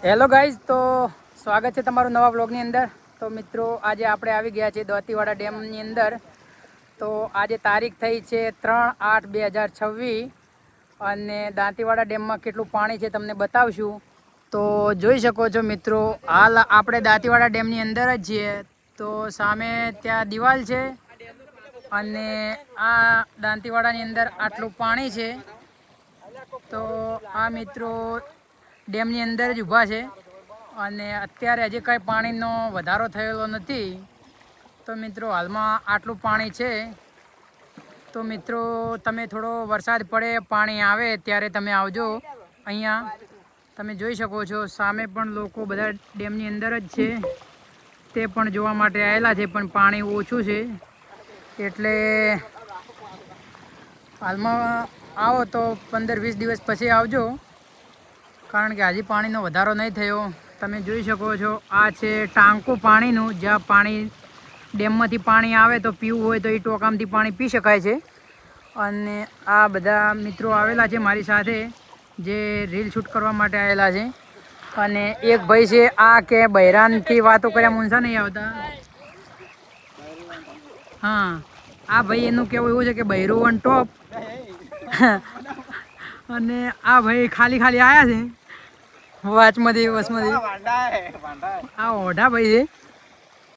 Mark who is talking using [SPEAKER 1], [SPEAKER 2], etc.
[SPEAKER 1] Hello guys, તો સ્વાગત છે તમારું નવા બ્લોગની અંદર। તો મિત્રો આજે આપણે આવી ગયા છીએ દાંતીવાડા ડેમની અંદર। તો આજે તારીખ થઈ છે 3/8/2026 અને દાંતીવાડા ડેમમાં કેટલું પાણી છે તમને બતાવશું। તો જોઈ શકો છો મિત્રો, હાલ આપણે દાંતીવાડા ડેમની અંદર જ છીએ। તો સામે ત્યાં દિવાલ છે અને આ દાંતીવાડાની અંદર આટલું પાણી છે। તો આ મિત્રો ડેમની અંદર જ ઊભા છે અને અત્યારે હજી કંઈ પાણીનો વધારો થયેલો નથી। તો મિત્રો હાલમાં આટલું પાણી છે। તો મિત્રો તમે થોડો વરસાદ પડે, પાણી આવે ત્યારે તમે આવજો અહીંયા। તમે જોઈ શકો છો સામે પણ લોકો બધા ડેમની અંદર જ છે, તે પણ જોવા માટે આવેલા છે, પણ પાણી ઓછું છે એટલે હાલમાં આવો તો 15-20 દિવસ પછી આવજો, કારણ કે હજી પાણીનો વધારો નહીં થયો। તમે જોઈ શકો છો આ છે ટાંકું પાણીનું, જ્યાં પાણી ડેમમાંથી પાણી આવે તો પીવું હોય તો એ ટોકામથી પાણી પી શકાય છે। અને આ બધા મિત્રો આવેલા છે મારી સાથે, જે રીલ શૂટ કરવા માટે આવેલા છે। અને એક ભાઈ છે આ કે બહેરાનથી વાતો કર્યા મૂંઝા નહીં આવતા। હા, આ ભાઈ એનું કહેવું એવું છે કે બહેરું ઓન ટોપ અને આ ભાઈ ખાલી ખાલી આવ્યા છે વાચમાંથી બસમાંથી। આ ઓઢા ભાઈ છે।